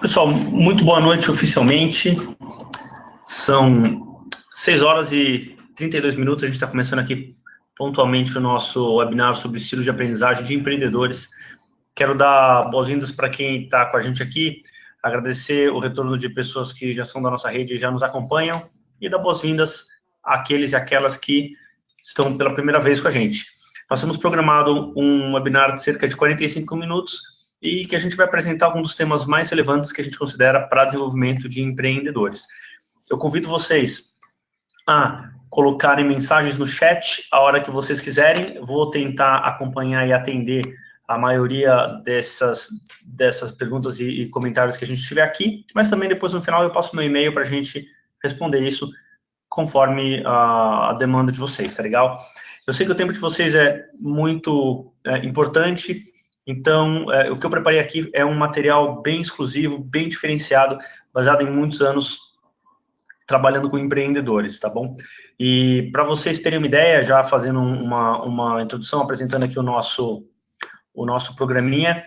Pessoal, muito boa noite oficialmente. São 6 horas e 32 minutos. A gente está começando aqui pontualmente o nosso webinar sobre estilo de aprendizagem de empreendedores. Quero dar boas-vindas para quem está com a gente aqui, agradecer o retorno de pessoas que já são da nossa rede e já nos acompanham, e dar boas-vindas àqueles e aquelas que estão pela primeira vez com a gente. Nós temos programado um webinar de cerca de 45 minutos, e que a gente vai apresentar alguns dos temas mais relevantes que a gente considera para desenvolvimento de empreendedores. Eu convido vocês a colocarem mensagens no chat a hora que vocês quiserem. Vou tentar acompanhar e atender a maioria dessas perguntas e comentários que a gente tiver aqui, mas também depois no final eu passo meu e-mail para a gente responder isso conforme a demanda de vocês, tá legal? Eu sei que o tempo de vocês é muito importante. Então, o que eu preparei aqui é um material bem exclusivo, bem diferenciado, baseado em muitos anos trabalhando com empreendedores, tá bom? E para vocês terem uma ideia, já fazendo uma introdução, apresentando aqui o nosso programinha,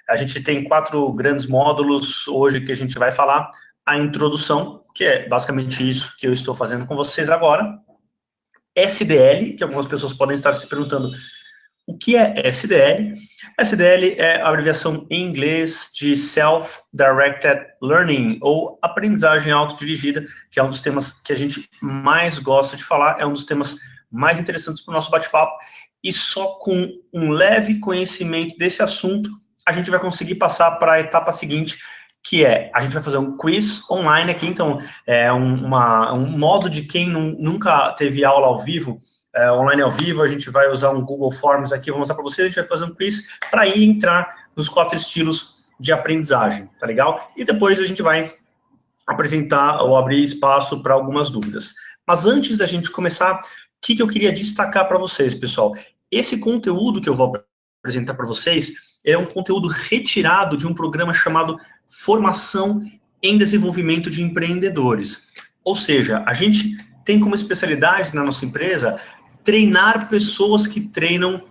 a gente tem 4 grandes módulos hoje que a gente vai falar. A introdução, que é basicamente isso que eu estou fazendo com vocês agora. SDL, que algumas pessoas podem estar se perguntando, o que é SDL? SDL é a abreviação em inglês de Self-Directed Learning, ou aprendizagem autodirigida, que é um dos temas que a gente mais gosta de falar, é um dos temas mais interessantes para o nosso bate-papo, e só com um leve conhecimento desse assunto, a gente vai conseguir passar para a etapa seguinte, que é, a gente vai fazer um quiz online aqui, então, é um modo de quem nunca teve aula ao vivo, online ao vivo, a gente vai usar um Google Forms aqui, vou mostrar para vocês, a gente vai fazer um quiz para ir entrar nos 4 estilos de aprendizagem, tá legal? E depois a gente vai apresentar ou abrir espaço para algumas dúvidas. Mas antes da gente começar, o que eu queria destacar para vocês, pessoal? Esse conteúdo que eu vou apresentar para vocês é um conteúdo retirado de um programa chamado Formação em Desenvolvimento de Empreendedores. Ou seja, a gente tem como especialidade na nossa empresa treinar pessoas que treinam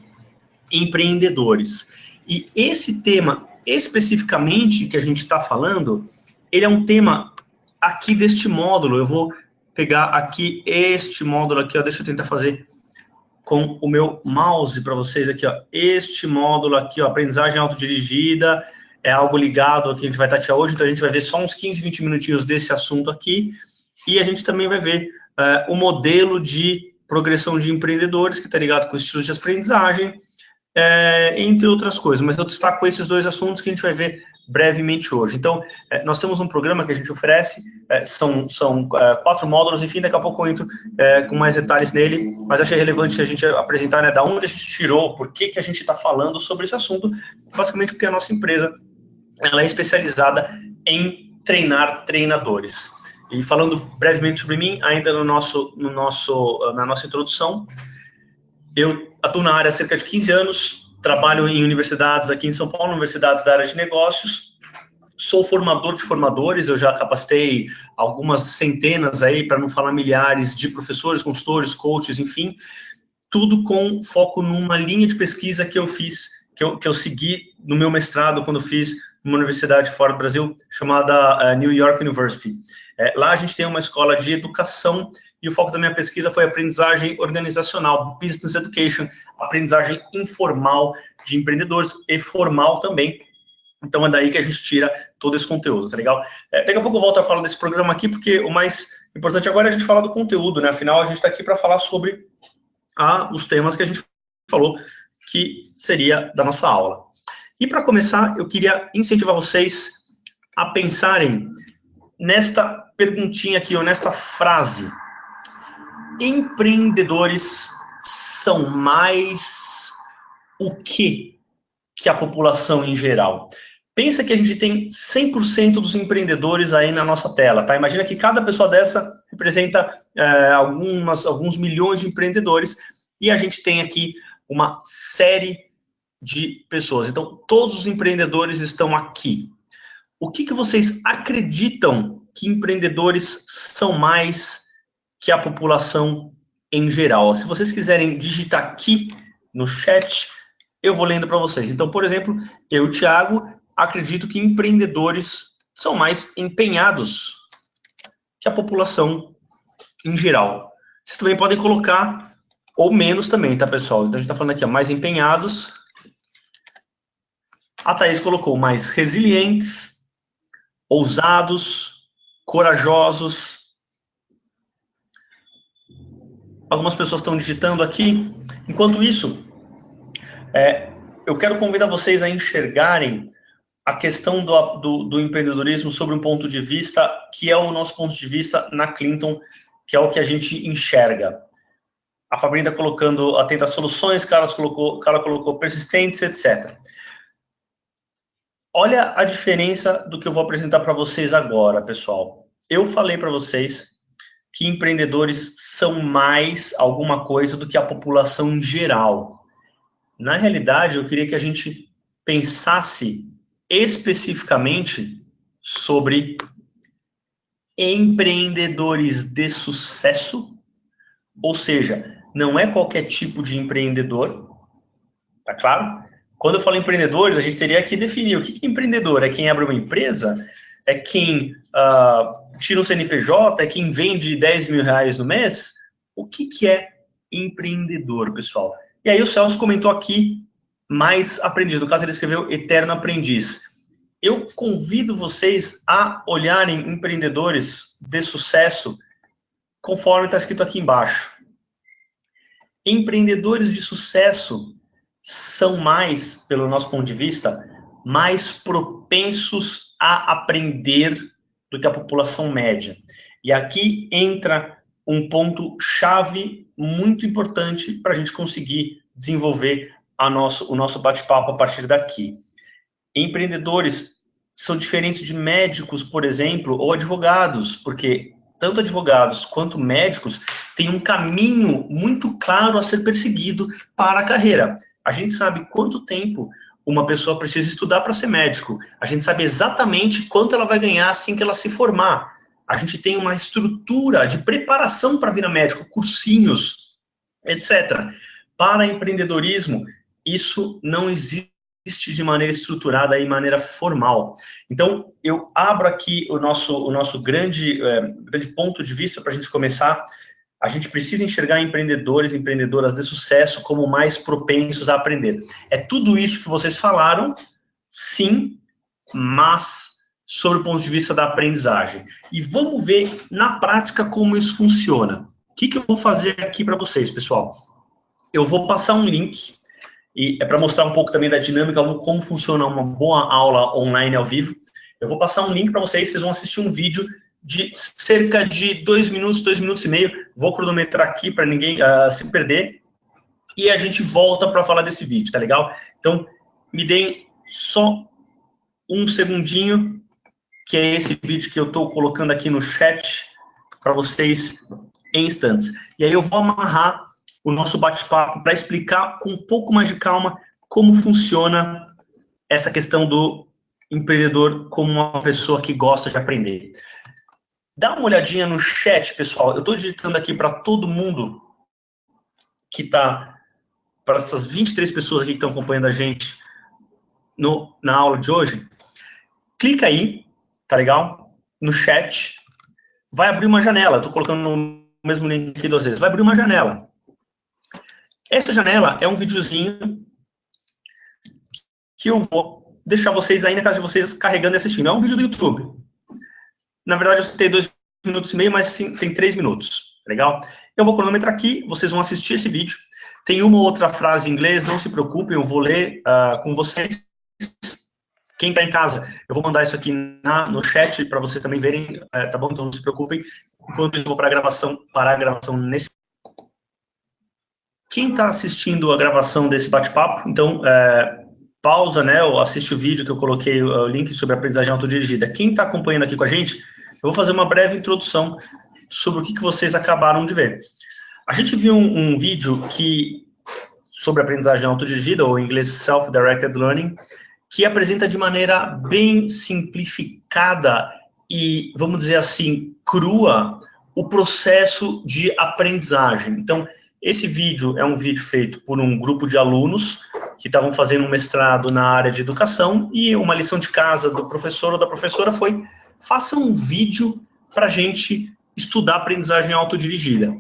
empreendedores. E esse tema, especificamente, que a gente está falando, ele é um tema aqui deste módulo. Eu vou pegar aqui este módulo aqui, ó, deixa eu tentar fazer com o meu mouse para vocês aqui, ó. Este módulo aqui, ó, aprendizagem autodirigida, é algo ligado ao que a gente vai tatear hoje, então a gente vai ver só uns 15, 20 minutinhos desse assunto aqui, e a gente também vai ver o modelo de progressão de empreendedores, que está ligado com estilos de aprendizagem, entre outras coisas. Mas eu destaco esses 2 assuntos que a gente vai ver brevemente hoje. Então, nós temos um programa que a gente oferece, são 4 módulos, enfim, daqui a pouco eu entro com mais detalhes nele, mas achei relevante a gente apresentar, né, da onde a gente tirou, por que a gente está falando sobre esse assunto, basicamente porque a nossa empresa ela é especializada em treinar treinadores. E falando brevemente sobre mim, ainda na nossa introdução, eu atuo na área há cerca de 15 anos, trabalho em universidades aqui em São Paulo, universidades da área de negócios, sou formador de formadores, eu já capacitei algumas centenas aí, para não falar milhares, de professores, consultores, coaches, enfim, tudo com foco numa linha de pesquisa que eu fiz, que eu segui no meu mestrado, quando eu fiz numa universidade fora do Brasil, chamada New York University. Lá a gente tem uma escola de educação e o foco da minha pesquisa foi aprendizagem organizacional, business education, aprendizagem informal de empreendedores e formal também. Então é daí que a gente tira todo esse conteúdo, tá legal? Daqui a pouco eu volto a falar desse programa aqui, porque o mais importante agora é a gente falar do conteúdo, né? Afinal, a gente está aqui para falar sobre os temas que a gente falou que seria da nossa aula. E para começar, eu queria incentivar vocês a pensarem nesta perguntinha aqui, ou nesta frase. Empreendedores são mais o que a população em geral? Pensa que a gente tem 100% dos empreendedores aí na nossa tela, tá? Imagina que cada pessoa dessa representa alguns milhões de empreendedores, e a gente tem aqui uma série de pessoas. Então, todos os empreendedores estão aqui. O que vocês acreditam que empreendedores são mais que a população em geral? Se vocês quiserem digitar aqui no chat, eu vou lendo para vocês. Então, por exemplo, eu, Thiago, acredito que empreendedores são mais empenhados que a população em geral. Vocês também podem colocar ou menos também, tá, pessoal? Então, a gente está falando aqui, ó, mais empenhados. A Thaís colocou mais resilientes, ousados, corajosos. Algumas pessoas estão digitando aqui. Enquanto isso, eu quero convidar vocês a enxergarem a questão do empreendedorismo sobre um ponto de vista que é o nosso ponto de vista na Clinton, que é o que a gente enxerga. A Fabrinha está colocando atenta às soluções, Carla colocou persistentes, etc. Olha a diferença do que eu vou apresentar para vocês agora, pessoal. Eu falei para vocês que empreendedores são mais alguma coisa do que a população em geral. Na realidade, eu queria que a gente pensasse especificamente sobre empreendedores de sucesso, ou seja, não é qualquer tipo de empreendedor, tá claro? Quando eu falo empreendedores, a gente teria que definir o que é empreendedor. É quem abre uma empresa? É quem tira um CNPJ? É quem vende 10 mil reais no mês? O que é empreendedor, pessoal? E aí o Celso comentou aqui, mais aprendiz. No caso, ele escreveu eterno aprendiz. Eu convido vocês a olharem empreendedores de sucesso conforme está escrito aqui embaixo. Empreendedores de sucesso são mais, pelo nosso ponto de vista, mais propensos a aprender do que a população média. E aqui entra um ponto-chave muito importante para a gente conseguir desenvolver o nosso bate-papo a partir daqui. Empreendedores são diferentes de médicos, por exemplo, ou advogados, porque tanto advogados quanto médicos têm um caminho muito claro a ser perseguido para a carreira. A gente sabe quanto tempo uma pessoa precisa estudar para ser médico. A gente sabe exatamente quanto ela vai ganhar assim que ela se formar. A gente tem uma estrutura de preparação para virar médico, cursinhos, etc. Para empreendedorismo, isso não existe de maneira estruturada e de maneira formal. Então, eu abro aqui o nosso grande ponto de vista para a gente começar. A gente precisa enxergar empreendedores e empreendedoras de sucesso como mais propensos a aprender. É tudo isso que vocês falaram, sim, mas sobre o ponto de vista da aprendizagem. E vamos ver na prática como isso funciona. O que eu vou fazer aqui para vocês, pessoal? Eu vou passar um link, e é para mostrar um pouco também da dinâmica, como funciona uma boa aula online ao vivo. Eu vou passar um link para vocês vão assistir um vídeo de cerca de 2 minutos e meio. Vou cronometrar aqui para ninguém se perder. E a gente volta para falar desse vídeo, tá legal? Então, me deem só um segundinho, que é esse vídeo que eu estou colocando aqui no chat para vocês em instantes. E aí eu vou amarrar o nosso bate-papo para explicar com um pouco mais de calma como funciona essa questão do empreendedor como uma pessoa que gosta de aprender. Dá uma olhadinha no chat, pessoal. Eu estou digitando aqui para todo mundo que está, para essas 23 pessoas aqui que estão acompanhando a gente na aula de hoje. Clica aí, tá legal? No chat. Vai abrir uma janela. Estou colocando no mesmo link aqui 2 vezes. Vai abrir uma janela. Essa janela é um videozinho que eu vou deixar vocês aí na casa de vocês carregando e assistindo. É um vídeo do YouTube. Na verdade, eu citei 2 minutos e meio, mas sim, tem 3 minutos. Legal? Eu vou cronometrar aqui, vocês vão assistir esse vídeo. Tem uma ou outra frase em inglês, não se preocupem, eu vou ler com vocês. Quem está em casa, eu vou mandar isso aqui no chat para vocês também verem, tá bom? Então não se preocupem. Enquanto isso, eu vou parar a gravação nesse. Quem está assistindo a gravação desse bate-papo, então, pausa, né, ou assiste o vídeo que eu coloquei o link sobre a aprendizagem autodirigida. Quem está acompanhando aqui com a gente, eu vou fazer uma breve introdução sobre o que vocês acabaram de ver. A gente viu um vídeo sobre aprendizagem autodirigida, ou em inglês Self-Directed Learning, que apresenta de maneira bem simplificada e, vamos dizer assim, crua, o processo de aprendizagem. Então, esse vídeo é um vídeo feito por um grupo de alunos que que estavam fazendo um mestrado na área de educação, e uma lição de casa do professor ou da professora foi: faça um vídeo para a gente estudar aprendizagem autodirigida.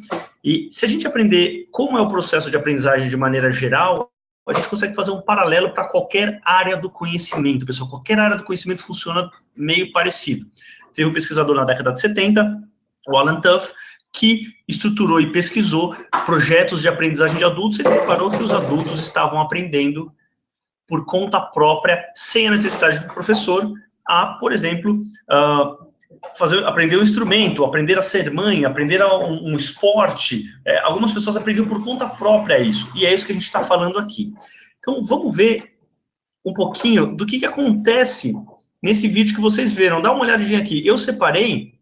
E se a gente aprender como é o processo de aprendizagem de maneira geral, a gente consegue fazer um paralelo para qualquer área do conhecimento, pessoal. Qualquer área do conhecimento funciona meio parecido. Teve um pesquisador na década de 70, o Alan Tuff, que estruturou e pesquisou projetos de aprendizagem de adultos, e declarou que os adultos estavam aprendendo por conta própria, sem a necessidade do professor, a, por exemplo, aprender um instrumento, aprender a ser mãe, aprender um esporte. Algumas pessoas aprendiam por conta própria isso, e é isso que a gente está falando aqui. Então, vamos ver um pouquinho do que acontece nesse vídeo que vocês viram. Dá uma olhadinha aqui. Eu separei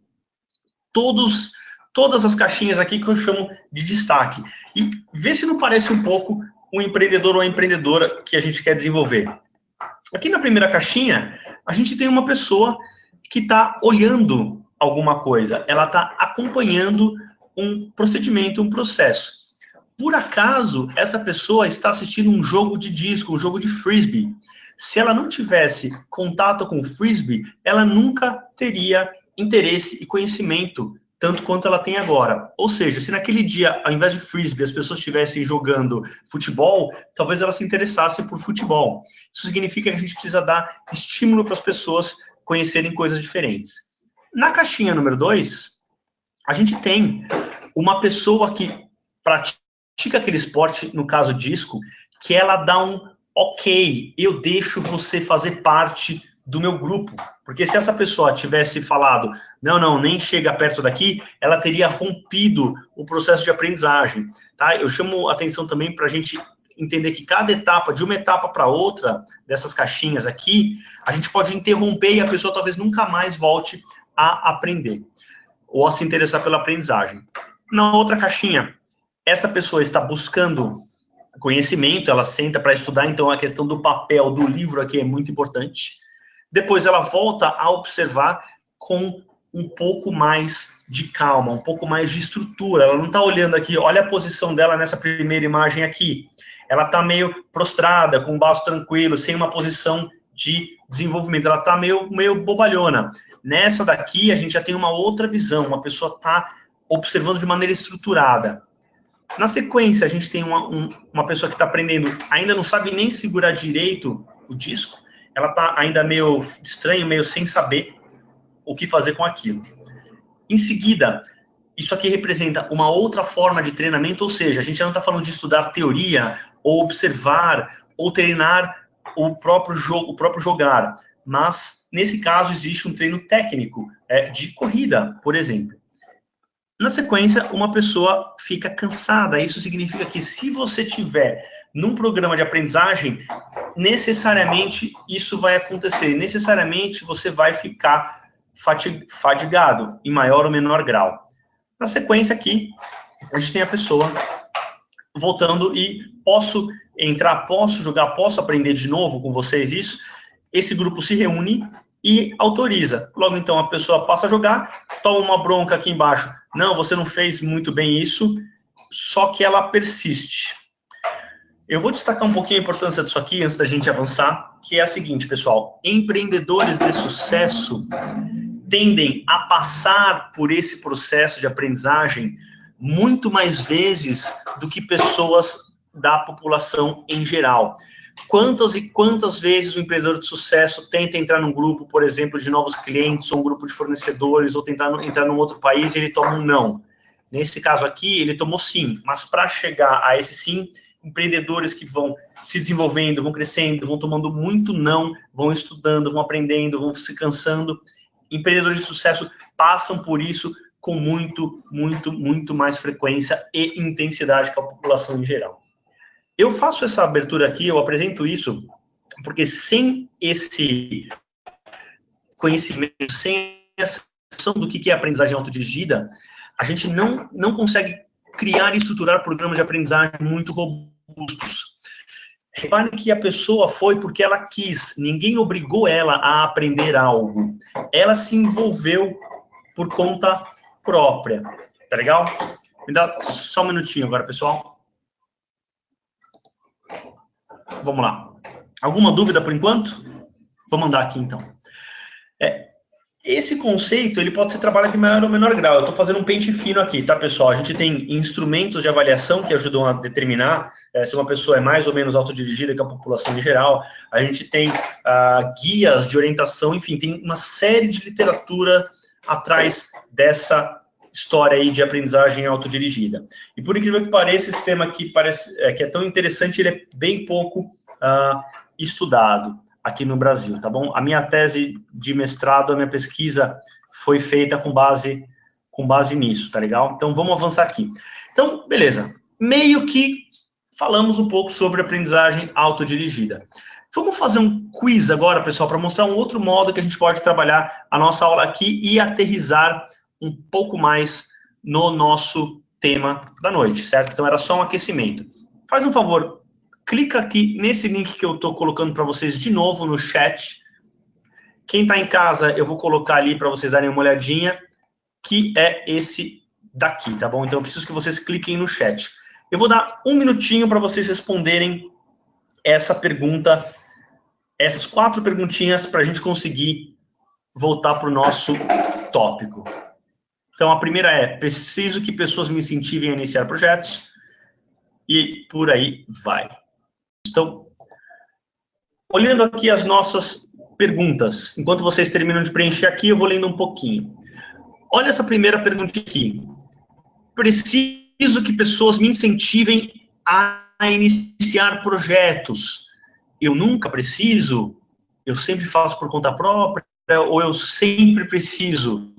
todas as caixinhas aqui que eu chamo de destaque. E vê se não parece um pouco um empreendedor ou a empreendedora que a gente quer desenvolver. Aqui na primeira caixinha, a gente tem uma pessoa que está olhando alguma coisa. Ela está acompanhando um procedimento, um processo. Por acaso, essa pessoa está assistindo um jogo de disco, um jogo de frisbee. Se ela não tivesse contato com o frisbee, ela nunca teria interesse e conhecimento tanto quanto ela tem agora. Ou seja, se naquele dia, ao invés de frisbee, as pessoas estivessem jogando futebol, talvez elas se interessassem por futebol. Isso significa que a gente precisa dar estímulo para as pessoas conhecerem coisas diferentes. Na caixinha número 2, a gente tem uma pessoa que pratica aquele esporte, no caso disco, que ela dá um ok, eu deixo você fazer parte do meu grupo. Porque se essa pessoa tivesse falado, não, nem chega perto daqui, ela teria rompido o processo de aprendizagem. Tá? Eu chamo a atenção também para a gente entender que cada etapa, de uma etapa para outra, dessas caixinhas aqui, a gente pode interromper e a pessoa talvez nunca mais volte a aprender, ou a se interessar pela aprendizagem. Na outra caixinha, essa pessoa está buscando conhecimento, ela senta para estudar, então a questão do papel, do livro aqui é muito importante. Depois ela volta a observar com um pouco mais de calma, um pouco mais de estrutura. Ela não está olhando aqui, olha a posição dela nessa primeira imagem aqui. Ela está meio prostrada, com o baço tranquilo, sem uma posição de desenvolvimento. Ela está meio bobalhona. Nessa daqui, a gente já tem uma outra visão. Uma pessoa está observando de maneira estruturada. Na sequência, a gente tem uma pessoa que está aprendendo, ainda não sabe nem segurar direito o disco. Ela está ainda meio estranha, meio sem saber o que fazer com aquilo. Em seguida, isso aqui representa uma outra forma de treinamento, ou seja, a gente já não está falando de estudar teoria, ou observar, ou treinar o próprio jogar, mas, nesse caso, existe um treino técnico, de corrida, por exemplo. Na sequência, uma pessoa fica cansada. Isso significa que se você tiver num programa de aprendizagem, necessariamente isso vai acontecer. Necessariamente você vai ficar fadigado, em maior ou menor grau. Na sequência aqui, a gente tem a pessoa voltando e posso entrar, posso jogar, posso aprender de novo com vocês isso. Esse grupo se reúne e autoriza. Logo, então, a pessoa passa a jogar, toma uma bronca aqui embaixo. Não, você não fez muito bem isso, só que ela persiste. Eu vou destacar um pouquinho a importância disso aqui, antes da gente avançar, que é a seguinte, pessoal. Empreendedores de sucesso tendem a passar por esse processo de aprendizagem muito mais vezes do que pessoas da população em geral. Quantas e quantas vezes o empreendedor de sucesso tenta entrar num grupo, por exemplo, de novos clientes, ou um grupo de fornecedores, ou tentar entrar num outro país e ele toma um não? Nesse caso aqui, ele tomou sim, mas para chegar a esse sim, empreendedores que vão se desenvolvendo, vão crescendo, vão tomando muito não, vão estudando, vão aprendendo, vão se cansando. Empreendedores de sucesso passam por isso com muito mais frequência e intensidade que a população em geral. Eu faço essa abertura aqui, eu apresento isso, porque sem esse conhecimento, sem essa noção do que é aprendizagem autodirigida, a gente não consegue criar e estruturar programas de aprendizagem muito robustos. Reparem que a pessoa foi porque ela quis, ninguém obrigou ela a aprender algo. Ela se envolveu por conta própria. Tá legal? Me dá só um minutinho agora, pessoal. Vamos lá. Alguma dúvida por enquanto? Vou mandar aqui, então. Esse conceito, ele pode ser trabalhado em maior ou menor grau. Eu estou fazendo um pente fino aqui, tá, pessoal? A gente tem instrumentos de avaliação que ajudam a determinar se uma pessoa é mais ou menos autodirigida que a população em geral. A gente tem guias de orientação, enfim, tem uma série de literatura atrás dessa história aí de aprendizagem autodirigida. E por incrível que pareça, esse tema aqui parece, que é tão interessante, ele é bem pouco estudado aqui no Brasil, tá bom? A minha tese de mestrado, a minha pesquisa foi feita com base nisso, tá legal? Então, vamos avançar aqui. Então, beleza. Meio que falamos um pouco sobre aprendizagem autodirigida. Vamos fazer um quiz agora, pessoal, para mostrar um outro modo que a gente pode trabalhar a nossa aula aqui e aterrissar um pouco mais no nosso tema da noite, certo? Então, era só um aquecimento. Faz um favor, clica aqui nesse link que eu estou colocando para vocês de novo no chat. Quem está em casa, eu vou colocar ali para vocês darem uma olhadinha, que é esse daqui, tá bom? Então, eu preciso que vocês cliquem no chat. Eu vou dar um minutinho para vocês responderem essa pergunta, essas 4 perguntinhas, para a gente conseguir voltar para o nosso tópico. Então, a primeira é: preciso que pessoas me incentivem a iniciar projetos, e por aí vai. Então, olhando aqui as nossas perguntas, enquanto vocês terminam de preencher aqui, eu vou lendo um pouquinho. Olha essa primeira pergunta aqui. Preciso que pessoas me incentivem a iniciar projetos. Eu nunca preciso? Eu sempre faço por conta própria? Ou eu sempre preciso?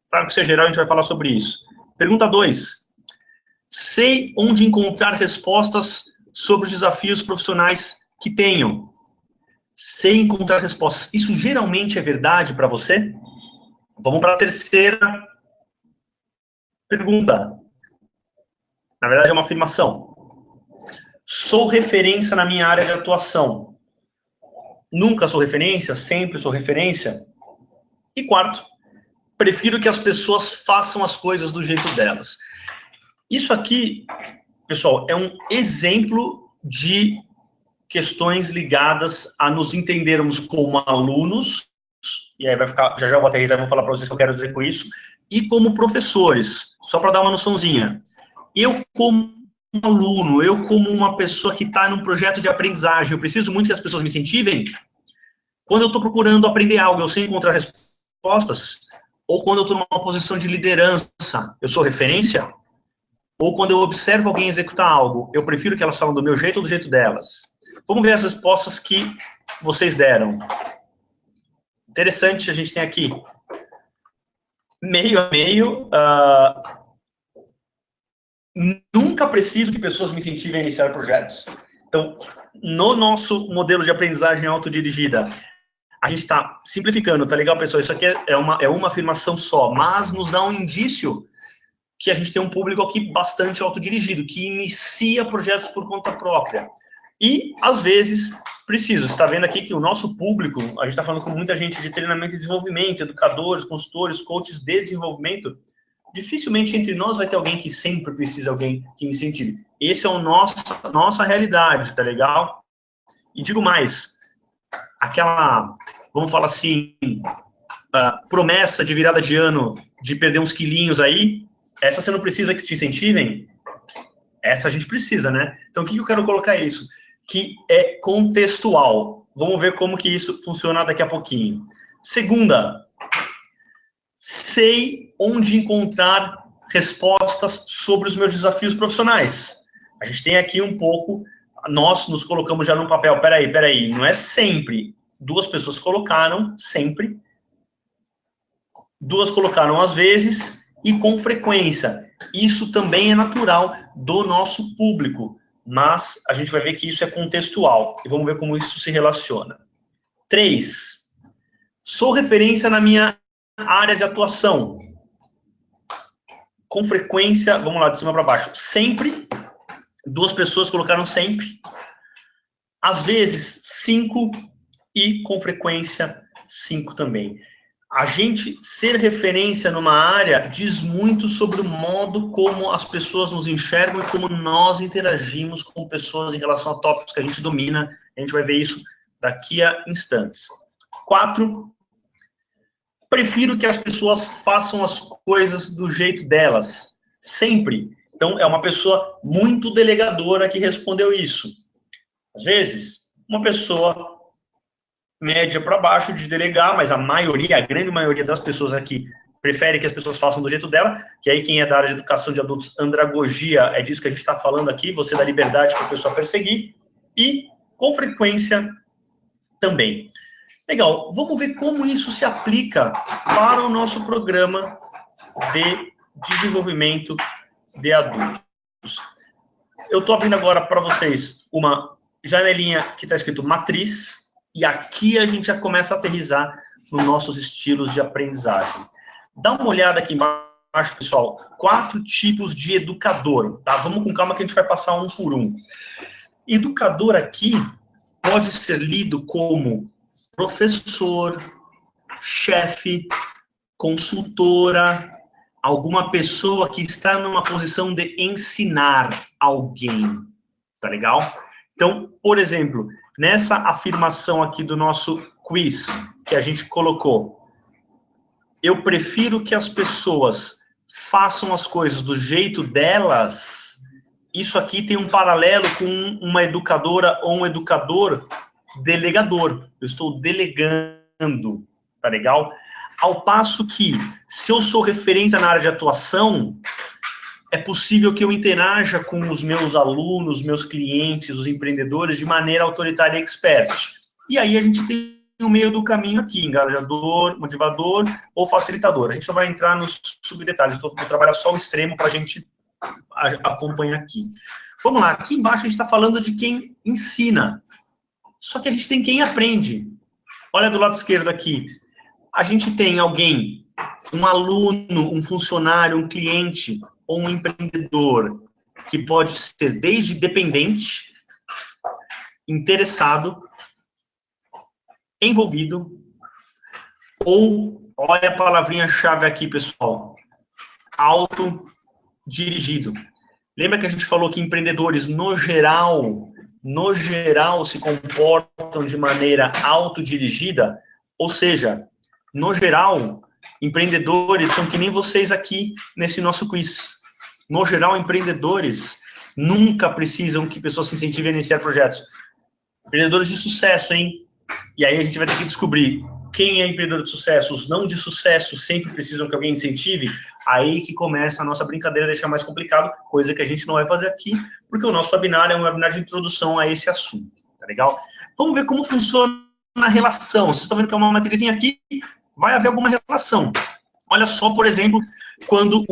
Para que seja geral, a gente vai falar sobre isso. Pergunta 2. Sei onde encontrar respostas sobre os desafios profissionais que tenho. Sei encontrar respostas. Isso geralmente é verdade para você? Vamos para a terceira pergunta. Na verdade, é uma afirmação. Sou referência na minha área de atuação. Nunca sou referência, sempre sou referência. E quarto, prefiro que as pessoas façam as coisas do jeito delas. Isso aqui, pessoal, é um exemplo de questões ligadas a nos entendermos como alunos, e aí vai ficar, já vou aterrissar e vou falar para vocês o que eu quero dizer com isso, e como professores, só para dar uma noçãozinha. Eu como aluno, eu como uma pessoa que está num projeto de aprendizagem, eu preciso muito que as pessoas me incentivem. Quando eu estou procurando aprender algo, eu sei encontrar respostas, ou quando eu estou numa posição de liderança, eu sou referência, ou quando eu observo alguém executar algo, eu prefiro que elas falem do meu jeito ou do jeito delas. Vamos ver as respostas que vocês deram. Interessante, a gente tem aqui meio a meio. Nunca preciso que pessoas me incentivem a iniciar projetos. Então, no nosso modelo de aprendizagem autodirigida, a gente está simplificando, tá legal, pessoal? Isso aqui é uma afirmação só, mas nos dá um indício que a gente tem um público aqui bastante autodirigido, que inicia projetos por conta própria. E, às vezes, precisa. Você está vendo aqui que o nosso público, a gente está falando com muita gente de treinamento e desenvolvimento, educadores, consultores, coaches de desenvolvimento. Dificilmente entre nós vai ter alguém que sempre precisa de alguém que incentive. Esse é o nossa realidade, tá legal? E digo mais, aquela, vamos falar assim, promessa de virada de ano de perder uns quilinhos aí, essa você não precisa que te incentivem? Essa a gente precisa, né? Então, o que eu quero colocar isso? Que é contextual. Vamos ver como que isso funciona daqui a pouquinho. Segunda, sei onde encontrar respostas sobre os meus desafios profissionais. A gente tem aqui um pouco, nós nos colocamos já no papel, peraí, não é sempre. 2 pessoas colocaram sempre, 2 colocaram às vezes e com frequência. Isso também é natural do nosso público, mas a gente vai ver que isso é contextual e vamos ver como isso se relaciona. 3. Sou referência na minha área de atuação. Com frequência, vamos lá, de cima para baixo. Sempre, 2 pessoas colocaram sempre. Às vezes, 5 e com frequência, 5 também. a gente ser referência numa área diz muito sobre o modo como as pessoas nos enxergam e como nós interagimos com pessoas em relação a tópicos que a gente domina. A gente vai ver isso daqui a instantes. 4, prefiro que as pessoas façam as coisas do jeito delas, sempre. Então, é uma pessoa muito delegadora que respondeu isso. Às vezes, uma pessoa média para baixo de delegar, mas a maioria, a grande maioria das pessoas aqui prefere que as pessoas façam do jeito dela, que aí quem é da área de educação de adultos, andragogia, é disso que a gente está falando aqui, você dá liberdade para a pessoa perseguir, e com frequência também. Legal, vamos ver como isso se aplica para o nosso programa de desenvolvimento de adultos. Eu estou abrindo agora para vocês uma janelinha que está escrito matriz, e aqui a gente já começa a aterrissar nos nossos estilos de aprendizagem. Dá uma olhada aqui embaixo, pessoal, 4 tipos de educador, tá? Vamos com calma que a gente vai passar um por um. Educador aqui pode ser lido como professor, chefe, consultora, alguma pessoa que está numa posição de ensinar alguém, tá legal? Então, por exemplo, nessa afirmação aqui do nosso quiz, que a gente colocou, eu prefiro que as pessoas façam as coisas do jeito delas, isso aqui tem um paralelo com uma educadora ou um educador delegador. Eu estou delegando, tá legal? Ao passo que, se eu sou referência na área de atuação, é possível que eu interaja com os meus alunos, meus clientes, os empreendedores, de maneira autoritária e expert. E aí a gente tem o meio do caminho aqui, engajador, motivador ou facilitador. A gente não vai entrar nos subdetalhes, vou trabalhar só o extremo para a gente acompanhar aqui. Vamos lá, aqui embaixo a gente está falando de quem ensina. Só que a gente tem quem aprende. Olha do lado esquerdo aqui. A gente tem alguém, um aluno, um funcionário, um cliente ou um empreendedor que pode ser desde dependente, interessado, envolvido, ou, olha a palavrinha-chave aqui, pessoal, autodirigido. Lembra que a gente falou que empreendedores, no geral, se comportam de maneira autodirigida? Ou seja, no geral, empreendedores são que nem vocês aqui nesse nosso quiz. No geral, empreendedores nunca precisam que pessoas se incentivem a iniciar projetos. Empreendedores de sucesso, hein? E aí a gente vai ter que descobrir quem é empreendedor de sucesso. Os não de sucesso sempre precisam que alguém incentive. Aí que começa a nossa brincadeira, deixar mais complicado, coisa que a gente não vai fazer aqui, porque o nosso webinar é um webinar de introdução a esse assunto, tá legal? Vamos ver como funciona a relação. Vocês estão vendo que é uma matrizinha aqui, vai haver alguma relação. Olha só, por exemplo, quando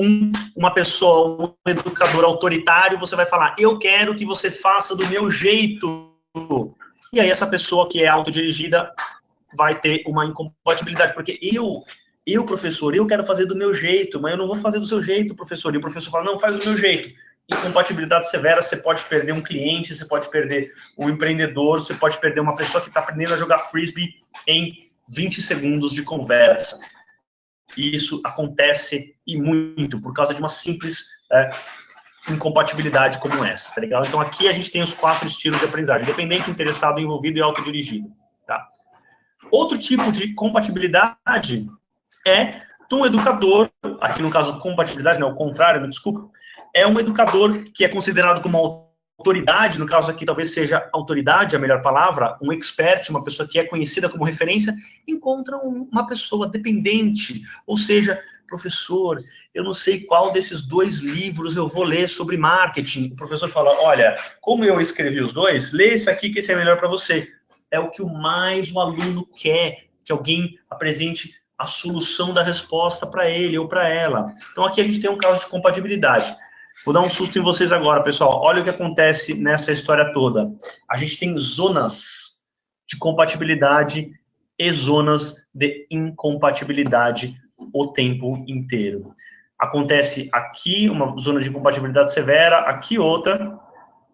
uma pessoa, um educador autoritário, você vai falar, eu quero que você faça do meu jeito. E aí essa pessoa que é autodirigida vai ter uma incompatibilidade, porque eu, professor, eu quero fazer do meu jeito, mas eu não vou fazer do seu jeito, professor. E o professor fala, não, faz do meu jeito. Incompatibilidade severa, você pode perder um cliente, você pode perder um empreendedor, você pode perder uma pessoa que está aprendendo a jogar frisbee em 20 segundos de conversa. E isso acontece e muito por causa de uma simples incompatibilidade como essa, tá legal? Então aqui a gente tem os 4 estilos de aprendizagem: dependente, interessado, envolvido e autodirigido, tá? Outro tipo de compatibilidade é um educador, aqui no caso compatibilidade, não, o contrário, me desculpa, é um educador que é considerado como autoridade, no caso aqui talvez seja autoridade a melhor palavra, um expert, uma pessoa que é conhecida como referência, encontra uma pessoa dependente, ou seja, professor, eu não sei qual desses 2 livros eu vou ler sobre marketing. O professor fala, olha, como eu escrevi os 2, lê esse aqui que esse é melhor para você. É o que mais o aluno quer, que alguém apresente a solução da resposta para ele ou para ela. Então aqui a gente tem um caso de compatibilidade. Vou dar um susto em vocês agora, pessoal. Olha o que acontece nessa história toda. A gente tem zonas de compatibilidade e zonas de incompatibilidade o tempo inteiro. Acontece aqui uma zona de compatibilidade severa, aqui outra.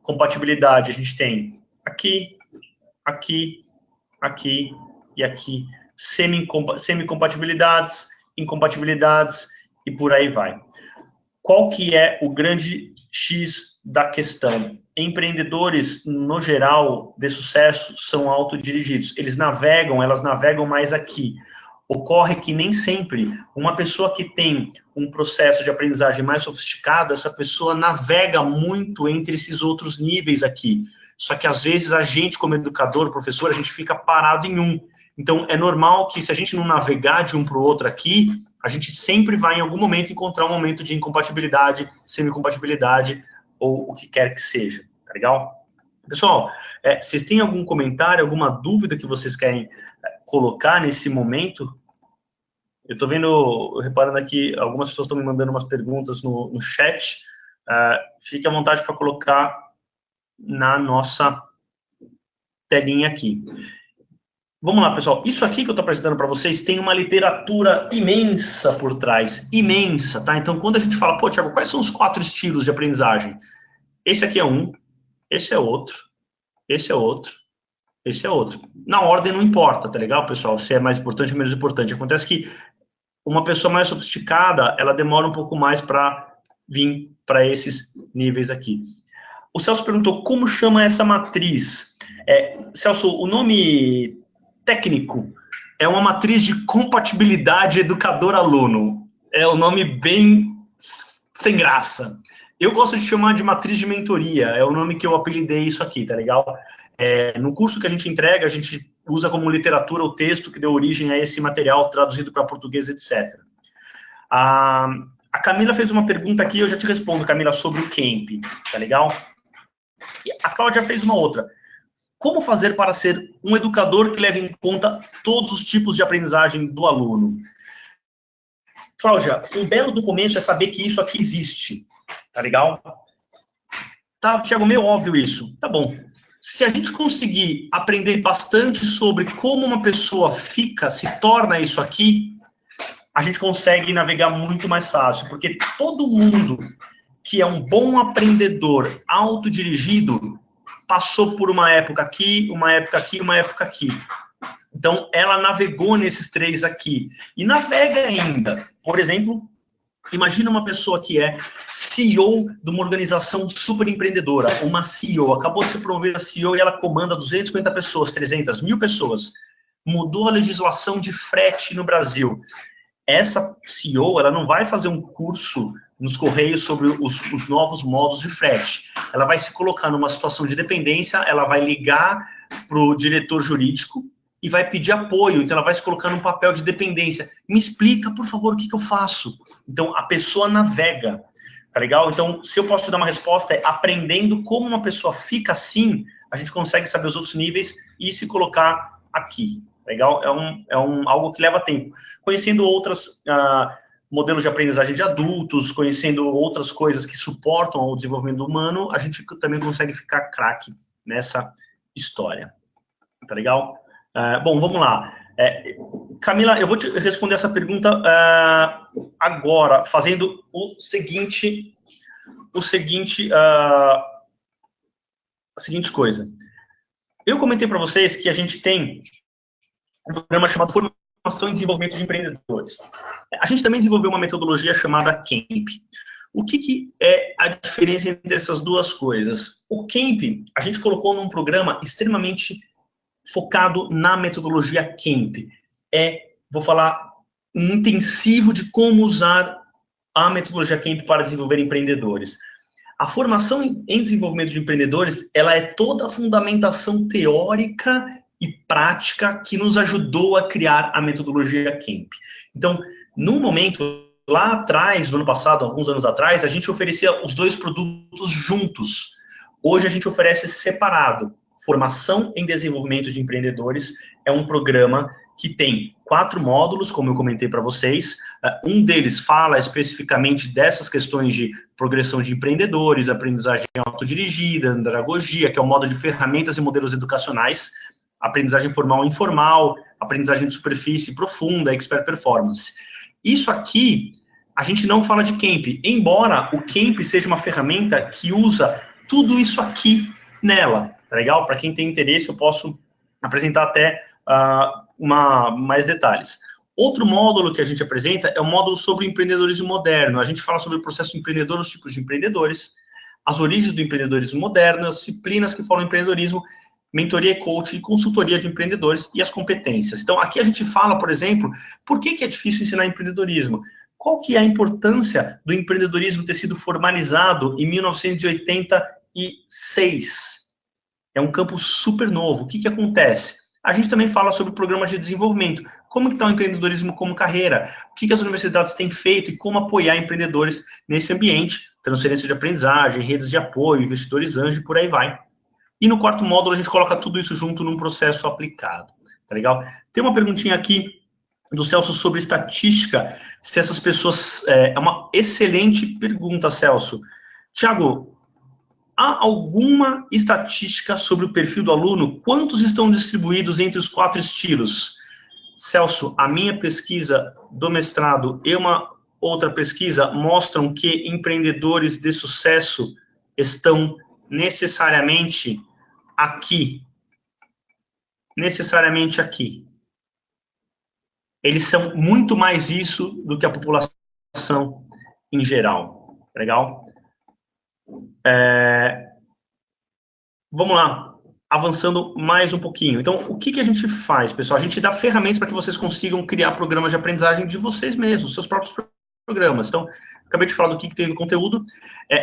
Compatibilidade a gente tem aqui, aqui, aqui e aqui. semi-compatibilidades, incompatibilidades e por aí vai. Qual que é o grande X da questão? Empreendedores, no geral, de sucesso, são autodirigidos. Elas navegam mais aqui. Ocorre que nem sempre uma pessoa que tem um processo de aprendizagem mais sofisticado, essa pessoa navega muito entre esses outros níveis aqui. Só que, às vezes, a gente, como educador, professor, a gente fica parado em um. Então, é normal que, se a gente não navegar de um para o outro aqui, a gente sempre vai, em algum momento, encontrar um momento de incompatibilidade, semi-compatibilidade, ou o que quer que seja, tá legal? Pessoal, vocês têm algum comentário, alguma dúvida que vocês querem colocar nesse momento? Eu estou reparando aqui, algumas pessoas estão me mandando umas perguntas no chat. Fique à vontade para colocar na nossa telinha aqui. Vamos lá, pessoal. Isso aqui que eu estou apresentando para vocês tem uma literatura imensa por trás. Imensa, tá? Então, quando a gente fala, pô, Thiago, quais são os 4 estilos de aprendizagem? Esse aqui é um, esse é outro, esse é outro, esse é outro. Na ordem não importa, tá legal, pessoal? Se é mais importante ou menos importante. Acontece que uma pessoa mais sofisticada, ela demora um pouco mais para vir para esses níveis aqui. O Celso perguntou, como chama essa matriz? Celso, o nome técnico é uma matriz de compatibilidade educador-aluno. É um nome bem sem graça. Eu gosto de chamar de matriz de mentoria, é o nome que eu apelidei isso aqui, tá legal? No curso que a gente entrega, a gente usa como literatura o texto que deu origem a esse material traduzido para português, etc. A Camila fez uma pergunta aqui, eu já te respondo, Camila, sobre o Camp, tá legal? E a Cláudia fez uma outra. Como fazer para ser um educador que leve em conta todos os tipos de aprendizagem do aluno? Cláudia, um belo do começo é saber que isso aqui existe, tá legal? Tá, Thiago, meio óbvio isso. Tá bom. Se a gente conseguir aprender bastante sobre como uma pessoa se torna isso aqui, a gente consegue navegar muito mais fácil, porque todo mundo que é um bom aprendedor autodirigido passou por uma época aqui, uma época aqui, uma época aqui. Então, ela navegou nesses 3 aqui. E navega ainda. Por exemplo, imagina uma pessoa que é CEO de uma organização super empreendedora, uma CEO, acabou de se promover a CEO e ela comanda 250 pessoas, 300, 1.000 pessoas. Mudou a legislação de frete no Brasil. Essa CEO, ela não vai fazer um curso nos Correios sobre os novos modos de frete. Ela vai se colocar numa situação de dependência, ela vai ligar para o diretor jurídico e vai pedir apoio. Então, ela vai se colocar num papel de dependência. Me explica, por favor, o que eu faço? Então, a pessoa navega, tá legal? Então, se eu posso te dar uma resposta, é aprendendo como uma pessoa fica assim, a gente consegue saber os outros níveis e se colocar aqui. Legal? Algo que leva tempo. Conhecendo outros modelos de aprendizagem de adultos, conhecendo outras coisas que suportam o desenvolvimento humano, a gente também consegue ficar craque nessa história. Tá legal? Bom, vamos lá. Camila, eu vou te responder essa pergunta agora, fazendo a seguinte coisa. Eu comentei para vocês que a gente tem um programa chamado Formação e Desenvolvimento de Empreendedores. A gente também desenvolveu uma metodologia chamada Camp. O que é a diferença entre essas duas coisas? O Camp, a gente colocou num programa extremamente focado na metodologia Camp. Vou falar, um intensivo de como usar a metodologia Camp para desenvolver empreendedores. A formação em desenvolvimento de empreendedores, ela é toda a fundamentação teórica e prática que nos ajudou a criar a metodologia Camp. Então, no momento, lá atrás, no ano passado, alguns anos atrás, a gente oferecia os 2 produtos juntos. Hoje a gente oferece separado. Formação em Desenvolvimento de Empreendedores é um programa que tem 4 módulos, como eu comentei para vocês. Um deles fala especificamente dessas questões de progressão de empreendedores, aprendizagem autodirigida, andragogia, que é o módulo de ferramentas e modelos educacionais, aprendizagem formal e informal, aprendizagem de superfície profunda, expert performance. Isso aqui, a gente não fala de Camp, embora o Camp seja uma ferramenta que usa tudo isso aqui nela, tá legal? Para quem tem interesse, eu posso apresentar até mais detalhes. Outro módulo que a gente apresenta é o módulo sobre o empreendedorismo moderno. A gente fala sobre o processo empreendedor, os tipos de empreendedores, as origens do empreendedorismo moderno, as disciplinas que falam empreendedorismo, mentoria e coaching, consultoria de empreendedores e as competências. Então, aqui a gente fala, por exemplo, por que é difícil ensinar empreendedorismo? Qual que é a importância do empreendedorismo ter sido formalizado em 1986? É um campo super novo. O que acontece? A gente também fala sobre programas de desenvolvimento. Como que está o empreendedorismo como carreira? O que as universidades têm feito e como apoiar empreendedores nesse ambiente? Transferência de aprendizagem, redes de apoio, investidores anjo, por aí vai. E no quarto módulo a gente coloca tudo isso junto num processo aplicado. Tá legal? Tem uma perguntinha aqui do Celso sobre estatística. Se essas pessoas... É uma excelente pergunta, Celso. Tiago, há alguma estatística sobre o perfil do aluno? Quantos estão distribuídos entre os 4 estilos? Celso, a minha pesquisa do mestrado e uma outra pesquisa mostram que empreendedores de sucesso estão necessariamente aqui. Necessariamente aqui. Eles são muito mais isso do que a população em geral. Legal? Vamos lá, avançando mais um pouquinho. Então, o que a gente faz, pessoal? A gente dá ferramentas para que vocês consigam criar programas de aprendizagem de vocês mesmos, seus próprios programas. Então, acabei de falar do que tem no conteúdo.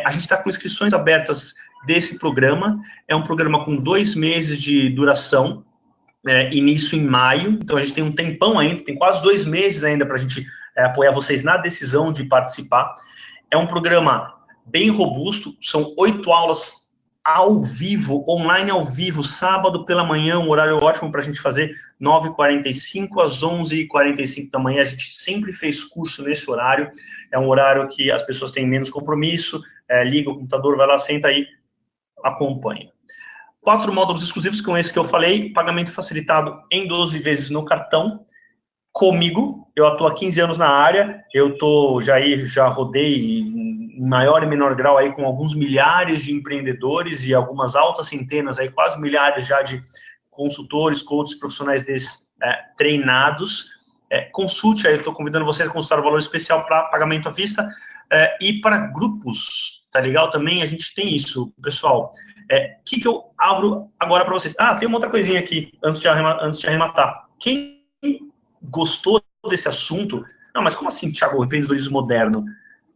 A gente está com inscrições abertas desse programa. É um programa com 2 meses de duração, início em maio. Então, a gente tem um tempão ainda, tem quase 2 meses ainda para a gente apoiar vocês na decisão de participar. É um programa bem robusto, são 8 aulas ao vivo, online ao vivo, sábado pela manhã, um horário ótimo para a gente fazer, 9h45 às 11h45 da manhã. A gente sempre fez curso nesse horário, é um horário que as pessoas têm menos compromisso, liga o computador, vai lá, senta aí, acompanha. 4 módulos exclusivos com esse que eu falei, pagamento facilitado em 12 vezes no cartão, comigo. Eu atuo há 15 anos na área, já rodei em maior e menor grau aí com alguns milhares de empreendedores e algumas altas centenas, aí quase milhares já de consultores, coaches profissionais treinados. Consulte aí, eu estou convidando vocês a consultar o valor especial para pagamento à vista e para grupos, tá legal? Também a gente tem isso, pessoal. O que eu abro agora para vocês? Tem uma outra coisinha aqui, antes de arrematar. Quem gostou desse assunto? Não, mas como assim, Thiago, empreendedorismo moderno?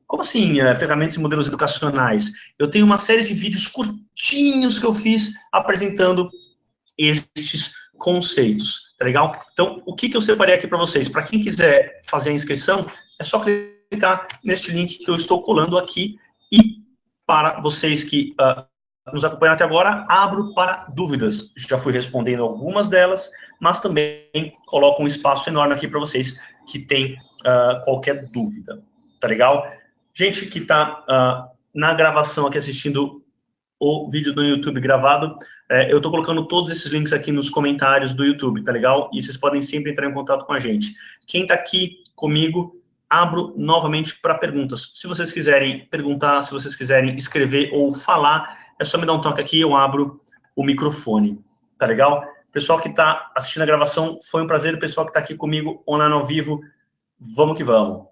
Como assim, ferramentas e modelos educacionais? Eu tenho uma série de vídeos curtinhos que eu fiz apresentando estes conceitos, tá legal? Então, o que eu separei aqui para vocês? Para quem quiser fazer a inscrição, é só clicar neste link que eu estou colando aqui. E para vocês que nos acompanham até agora, abro para dúvidas. Já fui respondendo algumas delas, mas também coloco um espaço enorme aqui para vocês que têm qualquer dúvida, tá legal? Gente que está na gravação aqui assistindo o vídeo do YouTube gravado, eu estou colocando todos esses links aqui nos comentários do YouTube, tá legal? E vocês podem sempre entrar em contato com a gente. Quem está aqui comigo, abro novamente para perguntas. Se vocês quiserem perguntar, se vocês quiserem escrever ou falar, é só me dar um toque aqui, eu abro o microfone, tá legal? Pessoal que está assistindo a gravação, foi um prazer. Pessoal que está aqui comigo online ao vivo, vamos que vamos.